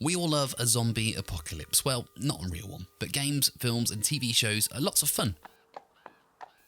We all love a zombie apocalypse. Well, not a real one, but games, films and TV shows are lots of fun.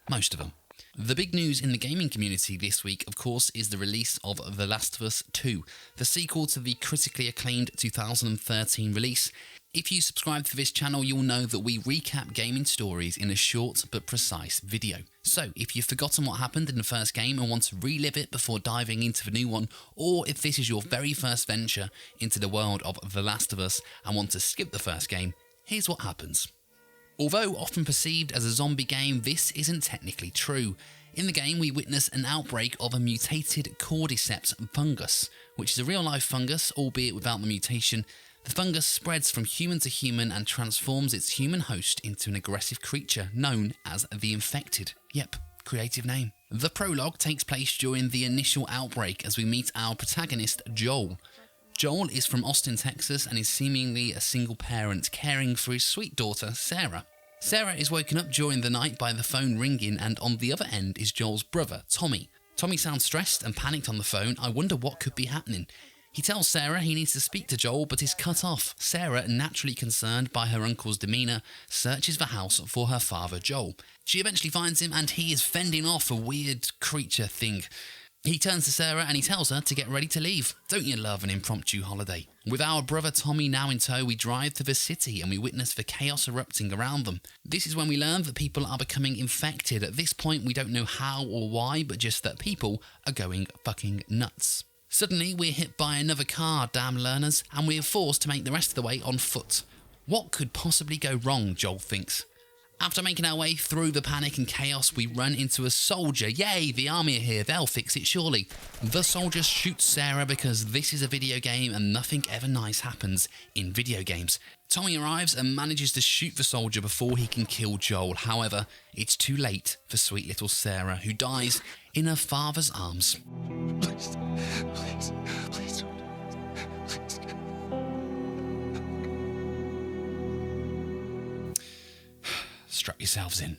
Most of them. The big news in the gaming community this week, of course, is the release of The Last of Us 2, the sequel to the critically acclaimed 2013 release. If you subscribe to this channel, you'll know that we recap gaming stories in a short but precise video. So, if you've forgotten what happened in the first game and want to relive it before diving into the new one, or if this is your very first venture into the world of The Last of Us and want to skip the first game, here's what happens. Although often perceived as a zombie game, this isn't technically true. In the game, we witness an outbreak of a mutated cordyceps fungus, which is a real-life fungus, albeit without the mutation. The fungus spreads from human to human and transforms its human host into an aggressive creature known as the Infected. Yep, creative name. The prologue takes place during the initial outbreak as we meet our protagonist, Joel. Joel is from Austin, Texas, and is seemingly a single parent caring for his sweet daughter, Sarah. Sarah is woken up during the night by the phone ringing, and on the other end is Joel's brother, Tommy. Tommy sounds stressed and panicked on the phone. I wonder what could be happening. He tells Sarah he needs to speak to Joel, but is cut off. Sarah, naturally concerned by her uncle's demeanour, searches the house for her father, Joel. She eventually finds him, and he is fending off a weird creature thing. He turns to Sarah and he tells her to get ready to leave. Don't you love an impromptu holiday? With our brother Tommy now in tow, we drive to the city and we witness the chaos erupting around them. This is when we learn that people are becoming infected. At this point, we don't know how or why, but just that people are going fucking nuts. Suddenly, we're hit by another car, damn learners, and we're forced to make the rest of the way on foot. What could possibly go wrong, Joel thinks. After making our way through the panic and chaos, we run into a soldier. Yay, the army are here, they'll fix it surely. The soldier shoots Sarah because this is a video game and nothing ever nice happens in video games. Tommy arrives and manages to shoot the soldier before he can kill Joel. However, it's too late for sweet little Sarah, who dies in her father's arms. Please don't. Please. Strap yourselves in.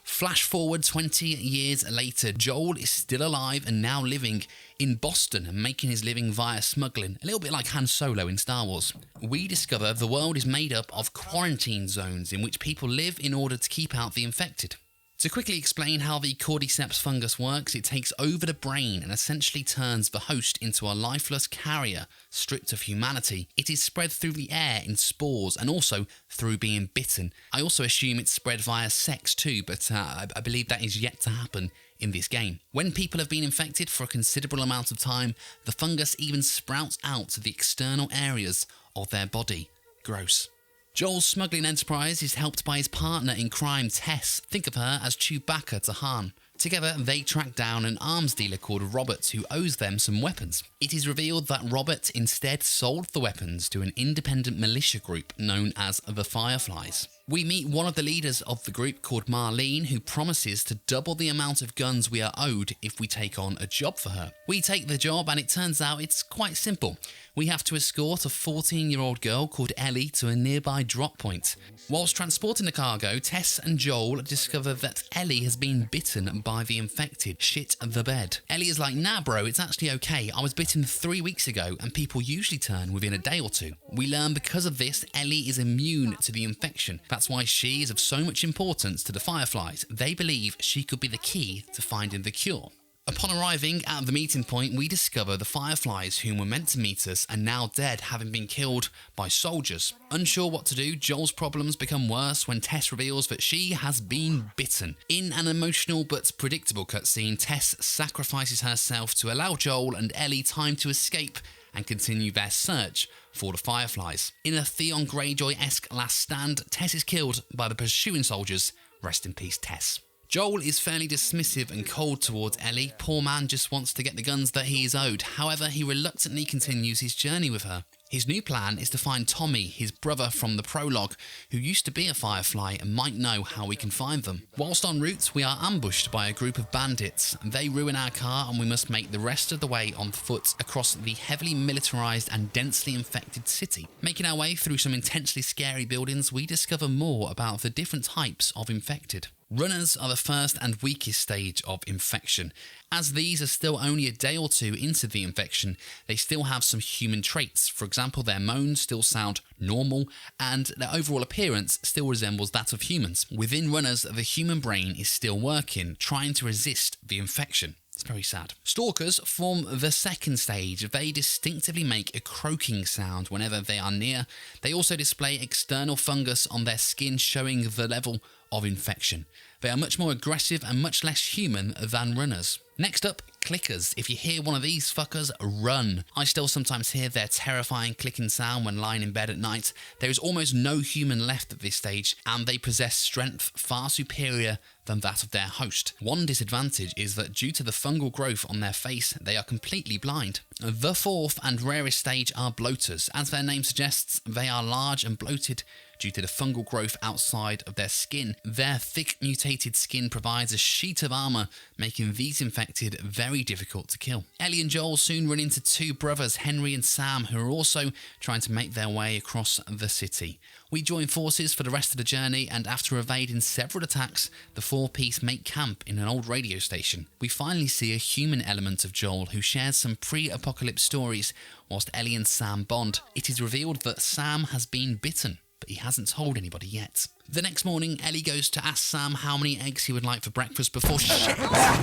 Flash forward 20 years later, Joel is still alive and now living in Boston and making his living via smuggling, a little bit like Han Solo in Star Wars. We discover the world is made up of quarantine zones in which people live in order to keep out the infected. To quickly explain how the cordyceps fungus works, it takes over the brain and essentially turns the host into a lifeless carrier, stripped of humanity. It is spread through the air in spores and also through being bitten. I also assume it's spread via sex too, but I believe that is yet to happen in this game. When people have been infected for a considerable amount of time, the fungus even sprouts out to the external areas of their body. Gross. Joel's smuggling enterprise is helped by his partner in crime, Tess. Think of her as Chewbacca to Han. Together, they track down an arms dealer called Robert who owes them some weapons. It is revealed that Robert instead sold the weapons to an independent militia group known as the Fireflies. We meet one of the leaders of the group called Marlene, who promises to double the amount of guns we are owed if we take on a job for her. We take the job and it turns out it's quite simple. We have to escort a 14-year-old girl called Ellie to a nearby drop point. Whilst transporting the cargo, Tess and Joel discover that Ellie has been bitten by the infected. Shit the bed. Ellie is like, nah bro, it's actually okay. I was bitten 3 weeks ago and people usually turn within a day or two. We learn because of this, Ellie is immune to the infection. That's why she is of so much importance to the Fireflies. They believe she could be the key to finding the cure. Upon arriving at the meeting point, we discover the Fireflies whom were meant to meet us are now dead, having been killed by soldiers. Unsure what to do, Joel's problems become worse when Tess reveals that she has been bitten. In an emotional but predictable cutscene, Tess sacrifices herself to allow Joel and Ellie time to escape and continue their search for the Fireflies. In a Theon Greyjoy-esque last stand, Tess is killed by the pursuing soldiers. Rest in peace, Tess. Joel is fairly dismissive and cold towards Ellie. Poor man just wants to get the guns that he is owed. However, he reluctantly continues his journey with her. His new plan is to find Tommy, his brother from the prologue, who used to be a Firefly and might know how we can find them. Whilst en route, we are ambushed by a group of bandits. They ruin our car and we must make the rest of the way on foot across the heavily militarised and densely infected city. Making our way through some intensely scary buildings, we discover more about the different types of infected. Runners are the first and weakest stage of infection. As these are still only a day or two into the infection, they still have some human traits. For example, example, their moans still sound normal, and their overall appearance still resembles that of humans. Within runners, the human brain is still working, trying to resist the infection. It's very sad. Stalkers form the second stage. They distinctively make a croaking sound whenever they are near. They also display external fungus on their skin, showing the level of infection. They are much more aggressive and much less human than runners. Next up, clickers. If you hear one of these fuckers, run. I still sometimes hear their terrifying clicking sound when lying in bed at night. There is almost no human left at this stage, and they possess strength far superior than that of their host. One disadvantage is that due to the fungal growth on their face, they are completely blind. The fourth and rarest stage are bloaters. As their name suggests, they are large and bloated due to the fungal growth outside of their skin. Their thick mutated skin provides a sheet of armour, making these infected very difficult to kill. Ellie and Joel soon run into two brothers, Henry and Sam, who are also trying to make their way across the city. We join forces for the rest of the journey, and after evading several attacks, the four-piece make camp in an old radio station. We finally see a human element of Joel, who shares some pre-apocalypse stories, whilst Ellie and Sam bond. It is revealed that Sam has been bitten, but he hasn't told anybody yet. The next morning, Ellie goes to ask Sam how many eggs he would like for breakfast before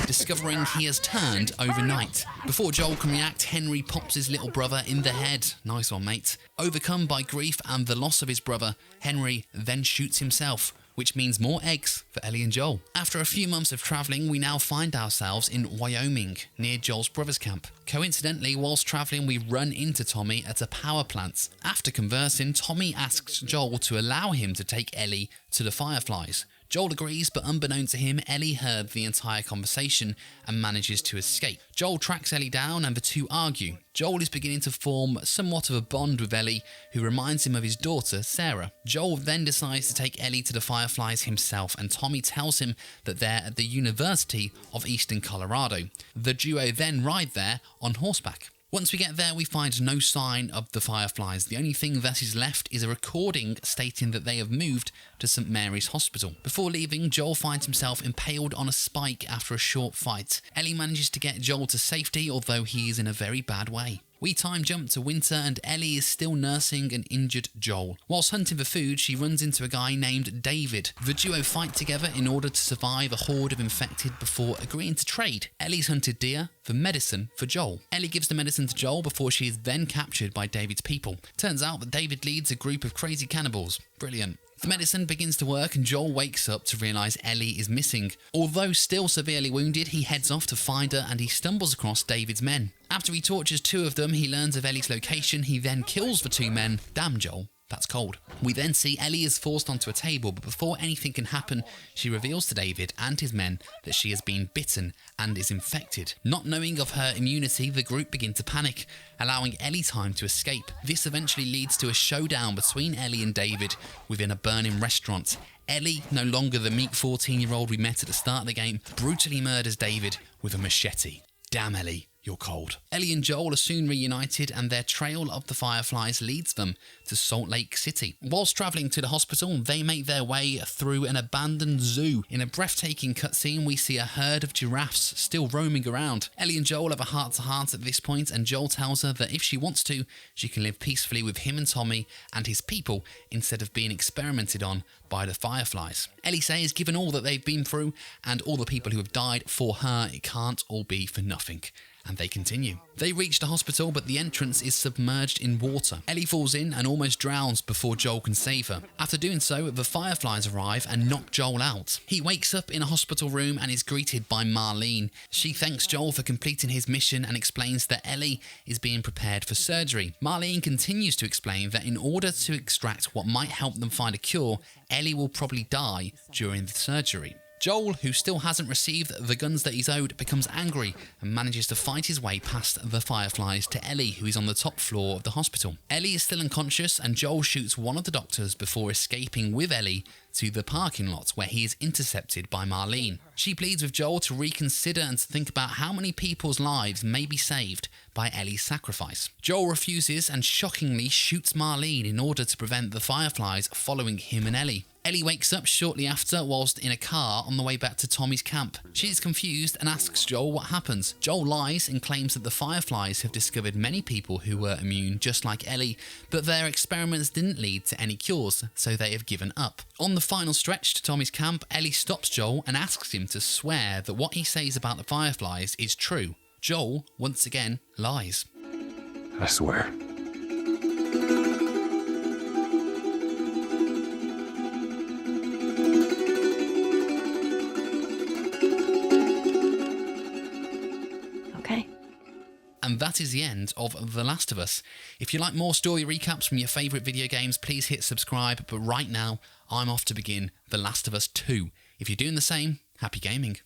discovering he has turned overnight. Before Joel can react, Henry pops his little brother in the head. Nice one, mate. Overcome by grief and the loss of his brother, Henry then shoots himself, which means more eggs for Ellie and Joel. After a few months of travelling, we now find ourselves in Wyoming, near Joel's brother's camp. Coincidentally, whilst travelling, we run into Tommy at a power plant. After conversing, Tommy asks Joel to allow him to take Ellie to the Fireflies. Joel agrees, but unbeknown to him, Ellie heard the entire conversation and manages to escape. Joel tracks Ellie down and the two argue. Joel is beginning to form somewhat of a bond with Ellie, who reminds him of his daughter, Sarah. Joel then decides to take Ellie to the Fireflies himself, and Tommy tells him that they're at the University of Eastern Colorado. The duo then ride there on horseback. Once we get there, we find no sign of the Fireflies. The only thing that is left is a recording stating that they have moved to St. Mary's Hospital. Before leaving, Joel finds himself impaled on a spike after a short fight. Ellie manages to get Joel to safety, although he is in a very bad way. We time jump to winter, and Ellie is still nursing an injured Joel. Whilst hunting for food, she runs into a guy named David. The duo fight together in order to survive a horde of infected before agreeing to trade. Ellie's hunted deer for medicine for Joel. Ellie gives the medicine to Joel before she is then captured by David's people. Turns out that David leads a group of crazy cannibals. Brilliant. The medicine begins to work, and Joel wakes up to realise Ellie is missing. Although still severely wounded, he heads off to find her, and he stumbles across David's men. After he tortures two of them, he learns of Ellie's location. He then kills the two men. Damn, Joel. That's cold. We then see Ellie is forced onto a table, but before anything can happen, she reveals to David and his men that she has been bitten and is infected. Not knowing of her immunity, the group begin to panic, allowing Ellie time to escape. This eventually leads to a showdown between Ellie and David within a burning restaurant. Ellie, no longer the meek 14-year-old we met at the start of the game, brutally murders David with a machete. Damn, Ellie. You're cold. Ellie and Joel are soon reunited, and their trail of the Fireflies leads them to Salt Lake City. Whilst travelling to the hospital, they make their way through an abandoned zoo. In a breathtaking cutscene, we see a herd of giraffes still roaming around. Ellie and Joel have a heart-to-heart at this point, and Joel tells her that if she wants to, she can live peacefully with him and Tommy and his people instead of being experimented on by the Fireflies. Ellie says, given all that they've been through and all the people who have died for her, it can't all be for nothing. And they continue. They reach the hospital, but the entrance is submerged in water. Ellie falls in and almost drowns before Joel can save her. After doing so, the Fireflies arrive and knock Joel out. He wakes up in a hospital room and is greeted by Marlene. She thanks Joel for completing his mission and explains that Ellie is being prepared for surgery. Marlene continues to explain that in order to extract what might help them find a cure, Ellie will probably die during the surgery. Joel, who still hasn't received the guns that he's owed, becomes angry and manages to fight his way past the Fireflies to Ellie, who is on the top floor of the hospital. Ellie is still unconscious, and Joel shoots one of the doctors before escaping with Ellie to the parking lot, where he is intercepted by Marlene. She pleads with Joel to reconsider and to think about how many people's lives may be saved by Ellie's sacrifice. Joel refuses and shockingly shoots Marlene in order to prevent the Fireflies following him and Ellie. Ellie wakes up shortly after whilst in a car on the way back to Tommy's camp. She is confused and asks Joel what happens. Joel lies and claims that the Fireflies have discovered many people who were immune just like Ellie, but their experiments didn't lead to any cures, so they have given up. On the final stretch to Tommy's camp, Ellie stops Joel and asks him to swear that what he says about the Fireflies is true. Joel, once again, lies. I swear. And that is the end of The Last of Us. If you like more story recaps from your favourite video games, please hit subscribe. But right now, I'm off to begin The Last of Us 2. If you're doing the same, happy gaming.